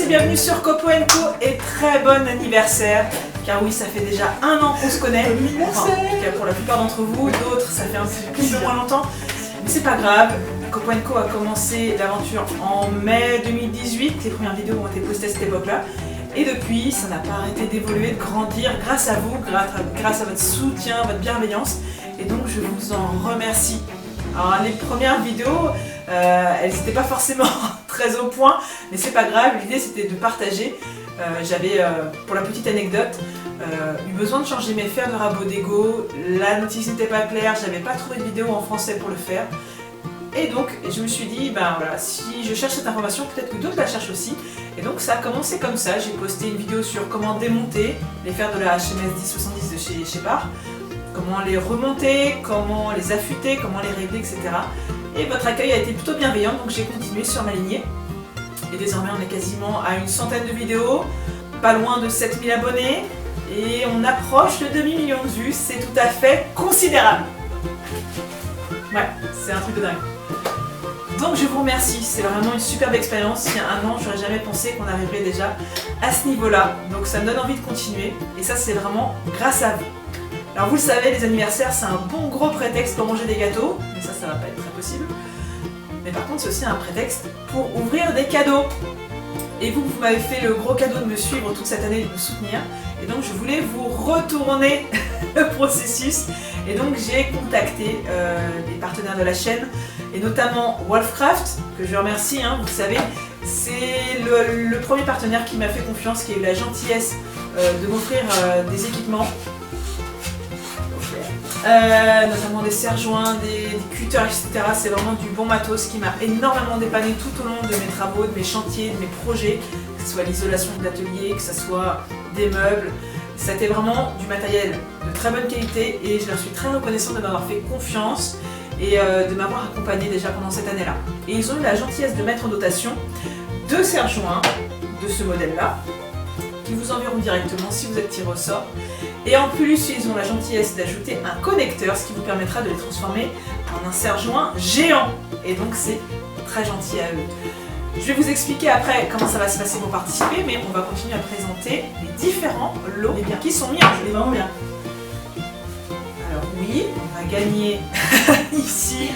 Et bienvenue sur Copo & Co et très bon anniversaire, car oui, ça fait déjà 1 an qu'on se connaît, enfin, en tout cas pour la plupart d'entre vous, d'autres ça fait un petit peu moins longtemps, mais c'est pas grave. Copo & Co a commencé l'aventure en mai 2018, les premières vidéos ont été postées à cette époque-là, et depuis ça n'a pas arrêté d'évoluer, de grandir grâce à vous, grâce à votre soutien, votre bienveillance, et donc je vous en remercie. Alors les premières vidéos, elles n'étaient pas forcément très au point, mais c'est pas grave, l'idée c'était de partager. J'avais, pour la petite anecdote, eu besoin de changer mes fers de rabot d'Ego, la notice n'était pas claire, j'avais pas trouvé de vidéo en français pour le faire. Et donc je me suis dit, ben voilà, si je cherche cette information, peut-être que d'autres la cherchent aussi. Et donc ça a commencé comme ça, j'ai posté une vidéo sur comment démonter les fers de la HMS 1070 de chez Shepard, comment les remonter, comment les affûter, comment les régler, etc. Et votre accueil a été plutôt bienveillant, donc j'ai continué sur ma lignée. Et désormais on est quasiment à une centaine de vidéos, pas loin de 7000 abonnés, et on approche le demi-million de vues, c'est tout à fait considérable. Ouais, c'est un truc de dingue. Donc je vous remercie, c'est vraiment une superbe expérience. Il y a 1 an, j'aurais jamais pensé qu'on arriverait déjà à ce niveau-là, donc ça me donne envie de continuer, et ça c'est vraiment grâce à vous. Alors vous le savez, les anniversaires c'est un bon gros prétexte pour manger des gâteaux, mais ça va pas être très possible. Mais par contre c'est aussi un prétexte pour ouvrir des cadeaux. Et vous m'avez fait le gros cadeau de me suivre toute cette année et de me soutenir. Et donc je voulais vous retourner le processus. Et donc j'ai contacté des partenaires de la chaîne, et notamment Wolfcraft, que je remercie, hein, vous le savez. C'est le premier partenaire qui m'a fait confiance, qui a eu la gentillesse de m'offrir des équipements. Notamment des serre-joints, des cutters, etc. C'est vraiment du bon matos qui m'a énormément dépanné tout au long de mes travaux, de mes chantiers, de mes projets, que ce soit l'isolation de l'atelier, que ce soit des meubles. C'était vraiment du matériel de très bonne qualité et je leur suis très reconnaissante de m'avoir fait confiance et de m'avoir accompagnée déjà pendant cette année-là. Et ils ont eu la gentillesse de mettre en dotation 2 serre-joints de ce modèle-là, qui vous enverront directement si vous êtes tiré au sort. Et en plus, ils ont la gentillesse d'ajouter un connecteur, ce qui vous permettra de les transformer en un serre-joint géant. Et donc c'est très gentil à eux. Je vais vous expliquer après comment ça va se passer pour participer, mais on va continuer à présenter les différents lots qui sont mis en jeu. Vraiment bien. Alors oui, on va gagner ici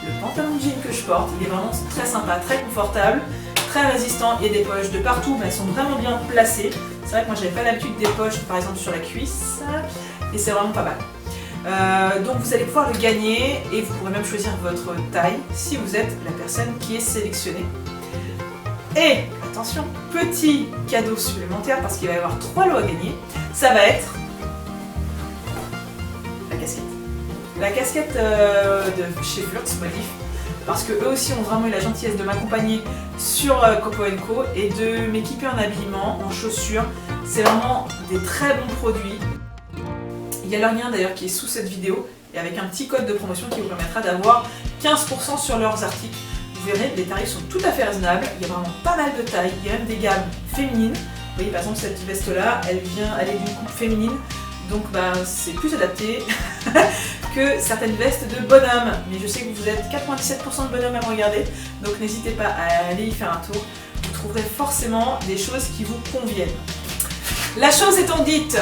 le pantalon de jean que je porte. Il est vraiment très sympa, très confortable, très résistant. Il y a des poches de partout, mais elles sont vraiment bien placées. C'est vrai que moi j'avais pas l'habitude des poches par exemple sur la cuisse, et c'est vraiment pas mal. Donc vous allez pouvoir le gagner et vous pourrez même choisir votre taille si vous êtes la personne qui est sélectionnée. Et attention, petit cadeau supplémentaire parce qu'il va y avoir 3 lots à gagner, ça va être la casquette. La casquette de chez Flux Modif, parce que eux aussi ont vraiment eu la gentillesse de m'accompagner sur Copo & Co et de m'équiper en habillement, en chaussures. C'est vraiment des très bons produits. Il y a leur lien d'ailleurs qui est sous cette vidéo et avec un petit code de promotion qui vous permettra d'avoir 15% sur leurs articles. Vous verrez, les tarifs sont tout à fait raisonnables. Il y a vraiment pas mal de tailles, il y a même des gammes féminines. Vous voyez par exemple cette veste là, elle est d'une coupe féminine. Donc c'est plus adapté que certaines vestes de bonhomme. Mais je sais que vous êtes 97% de bonhomme à me regarder, donc n'hésitez pas à aller y faire un tour. Vous trouverez forcément des choses qui vous conviennent. La chose étant dite,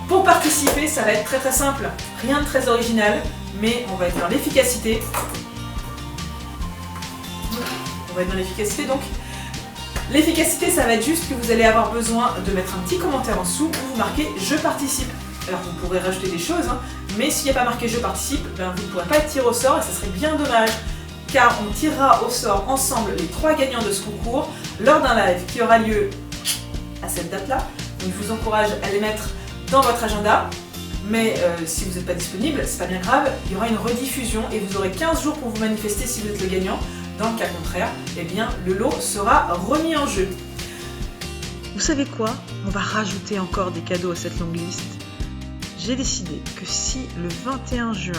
pour participer, ça va être très simple. Rien de très original, mais on va être dans l'efficacité. Donc l'efficacité, ça va être juste que vous allez avoir besoin de mettre un petit commentaire en dessous où vous marquez « Je participe ». Alors vous pourrez rajouter des choses, hein, mais s'il n'y a pas marqué « Je participe », vous ne pourrez pas être tiré au sort et ça serait bien dommage, car on tirera au sort ensemble les 3 gagnants de ce concours lors d'un live qui aura lieu à cette date-là. Donc je vous encourage à les mettre dans votre agenda, mais si vous n'êtes pas disponible, c'est pas bien grave, il y aura une rediffusion et vous aurez 15 jours pour vous manifester si vous êtes le gagnant. Dans le cas contraire, eh bien, le lot sera remis en jeu. Vous savez quoi? On va rajouter encore des cadeaux à cette longue liste. j'ai décidé que si le 21 juin,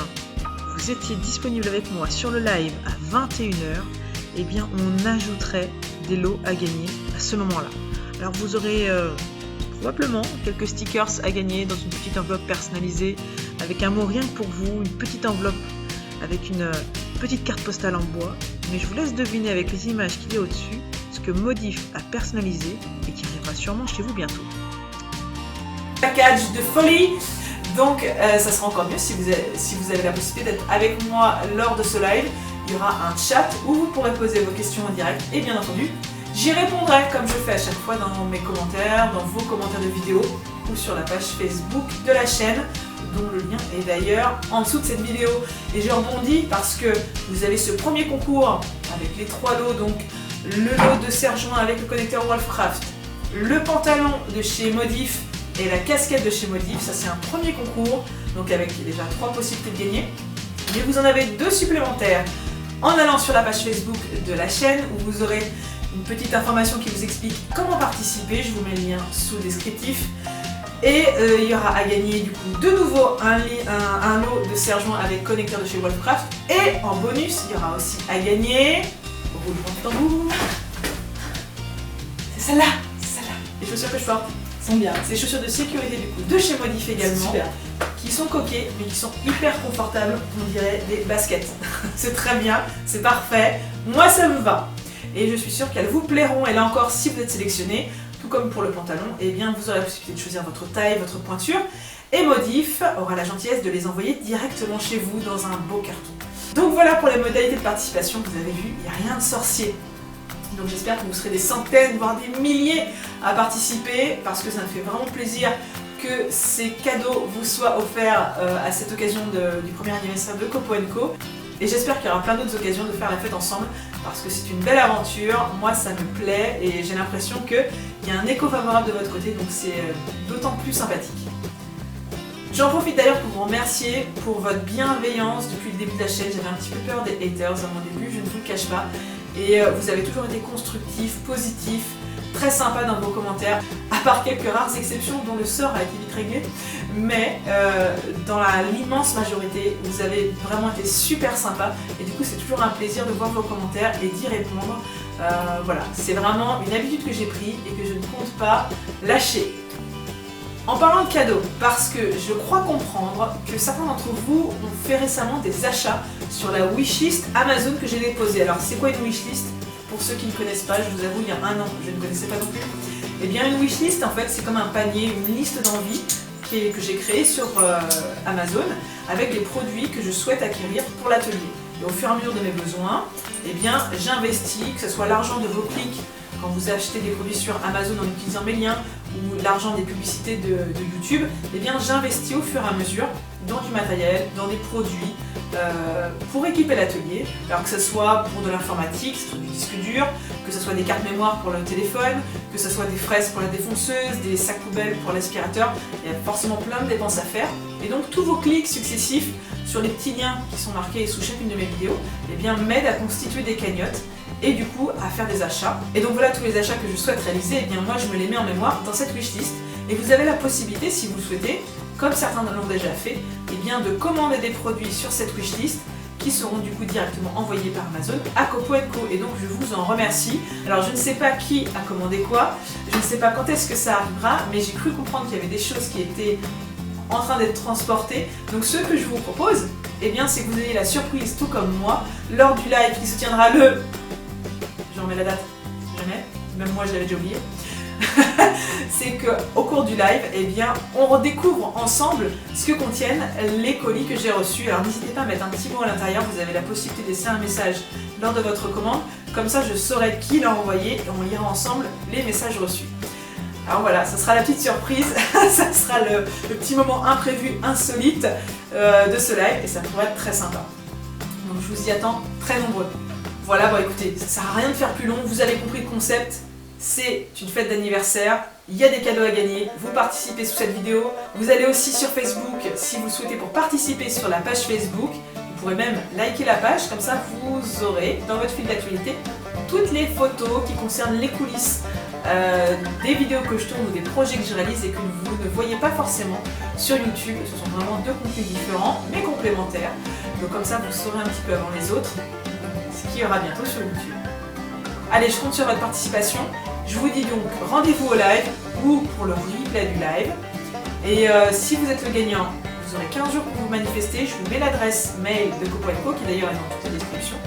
vous étiez disponible avec moi sur le live à 21 h, eh bien on ajouterait des lots à gagner à ce moment-là. Alors vous aurez probablement quelques stickers à gagner dans une petite enveloppe personnalisée avec un mot rien que pour vous, une petite enveloppe avec une petite carte postale en bois, mais je vous laisse deviner avec les images qu'il y a au-dessus ce que Modif a personnalisé et qui arrivera sûrement chez vous bientôt. Package de folie. Donc ça sera encore mieux si vous avez la possibilité d'être avec moi lors de ce live. Il y aura un chat où vous pourrez poser vos questions en direct et bien entendu, j'y répondrai comme je fais à chaque fois dans mes commentaires, dans vos commentaires de vidéos ou sur la page Facebook de la chaîne, dont le lien est d'ailleurs en dessous de cette vidéo. Et je rebondis parce que vous avez ce premier concours avec les 3 lots, donc le lot de serre-joint avec le connecteur Wolfcraft, le pantalon de chez Modif et la casquette de chez Modif. Ça c'est un premier concours, donc avec déjà 3 possibilités de gagner. Mais vous en avez 2 supplémentaires en allant sur la page Facebook de la chaîne où vous aurez une petite information qui vous explique comment participer. Je vous mets le lien sous le descriptif. Et il y aura à gagner du coup de nouveau un lot de serre-joint avec connecteur de chez Wolfcraft. Et en bonus, il y aura aussi à gagner, roulement de tambour, c'est celle-là, les chaussures que je porte. Sont bien. C'est des chaussures de sécurité du coup de chez Modif également, qui sont coquées mais qui sont hyper confortables, on dirait des baskets. C'est très bien, c'est parfait, moi ça me va. Et je suis sûre qu'elles vous plairont, et là encore si vous êtes sélectionné, tout comme pour le pantalon, eh bien vous aurez la possibilité de choisir votre taille, votre pointure, et Modif aura la gentillesse de les envoyer directement chez vous dans un beau carton. Donc voilà pour les modalités de participation, vous avez vu, il n'y a rien de sorcier. Donc j'espère que vous serez des centaines, voire des milliers à participer, parce que ça me fait vraiment plaisir que ces cadeaux vous soient offerts à cette occasion du premier anniversaire de Copo & Co. Et j'espère qu'il y aura plein d'autres occasions de faire la fête ensemble, parce que c'est une belle aventure, moi ça me plaît, et j'ai l'impression qu'il y a un écho favorable de votre côté, donc c'est d'autant plus sympathique. J'en profite d'ailleurs pour vous remercier pour votre bienveillance depuis le début de la chaîne. J'avais un petit peu peur des haters à mon début, je ne vous le cache pas. Et vous avez toujours été constructifs, positifs, très sympas dans vos commentaires, à part quelques rares exceptions dont le sort a été vite réglé. Mais dans l'immense majorité, vous avez vraiment été super sympas. Et du coup, c'est toujours un plaisir de voir vos commentaires et d'y répondre. Voilà, c'est vraiment une habitude que j'ai prise et que je ne compte pas lâcher. En parlant de cadeaux, parce que je crois comprendre que certains d'entre vous ont fait récemment des achats sur la wishlist Amazon que j'ai déposée. Alors c'est quoi une wishlist? Pour ceux qui ne connaissent pas, je vous avoue, il y a un an, je ne connaissais pas non plus. Eh bien une wishlist en fait c'est comme un panier, une liste d'envie que j'ai créée sur Amazon avec les produits que je souhaite acquérir pour l'atelier. Et au fur et à mesure de mes besoins, eh bien j'investis, que ce soit l'argent de vos clics quand vous achetez des produits sur Amazon en utilisant mes liens, ou l'argent des publicités de YouTube, eh bien j'investis au fur et à mesure dans du matériel, dans des produits pour équiper l'atelier, alors que ce soit pour de l'informatique, que ce soit du disque dur, que ce soit des cartes mémoire pour le téléphone, que ce soit des fraises pour la défonceuse, des sacs poubelles pour l'aspirateur. Il y a forcément plein de dépenses à faire, et donc tous vos clics successifs sur les petits liens qui sont marqués sous chacune de mes vidéos, eh bien m'aident à constituer des cagnottes et du coup à faire des achats. Et donc voilà tous les achats que je souhaite réaliser, et bien moi je me les mets en mémoire dans cette wishlist, et vous avez la possibilité, si vous le souhaitez, comme certains l'ont déjà fait, et bien de commander des produits sur cette wishlist qui seront du coup directement envoyés par Amazon à Copo & Co. Et donc je vous en remercie. Alors je ne sais pas qui a commandé quoi, je ne sais pas quand est-ce que ça arrivera, mais j'ai cru comprendre qu'il y avait des choses qui étaient en train d'être transportées. Donc ce que je vous propose, eh bien c'est que vous ayez la surprise tout comme moi lors du live qui se tiendra le... Je remets la date, jamais, même moi je l'avais déjà oublié. C'est qu'au cours du live, eh bien, on redécouvre ensemble ce que contiennent les colis que j'ai reçus. Alors n'hésitez pas à mettre un petit mot à l'intérieur, vous avez la possibilité de laisser un message lors de votre commande, comme ça je saurai qui l'a envoyé et on lira ensemble les messages reçus. Alors voilà, ça sera la petite surprise, ça sera le petit moment imprévu, insolite de ce live, et ça pourrait être très sympa. Donc je vous y attends très nombreux. Voilà, bon écoutez, ça sert à rien de faire plus long, vous avez compris le concept. C'est une fête d'anniversaire, il y a des cadeaux à gagner, vous participez sous cette vidéo. Vous allez aussi sur Facebook si vous le souhaitez pour participer sur la page Facebook. Vous pourrez même liker la page, comme ça vous aurez dans votre fil d'actualité toutes les photos qui concernent les coulisses des vidéos que je tourne ou des projets que je réalise et que vous ne voyez pas forcément sur YouTube. Ce sont vraiment deux contenus différents mais complémentaires. Donc comme ça vous saurez un petit peu avant les autres ce qu'il y aura bientôt sur YouTube. Allez, je compte sur votre participation. Je vous dis donc rendez-vous au live ou pour le replay du live. Et si vous êtes le gagnant, vous aurez 15 jours pour vous manifester. Je vous mets l'adresse mail de Copo & Co qui d'ailleurs est dans toutes les descriptions.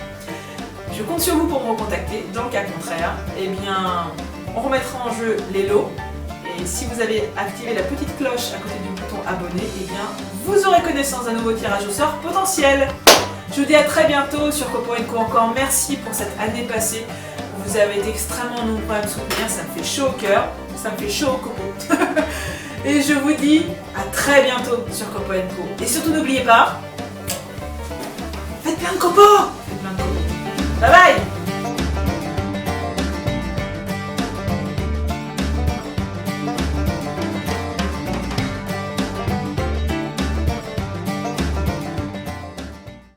Je compte sur vous pour me recontacter. Dans le cas contraire, eh bien, on remettra en jeu les lots. Et si vous avez activé la petite cloche à côté du bouton abonné, eh bien, vous aurez connaissance d'un nouveau tirage au sort potentiel. Je vous dis à très bientôt sur Copo & Co. Encore merci pour cette année passée. Vous avez été extrêmement nombreux à me soutenir, ça me fait chaud au cœur, ça me fait chaud au coco. Et je vous dis à très bientôt sur Copo & Co. Et surtout n'oubliez pas, faites plein de copos. Faites plein de copos. Bye bye.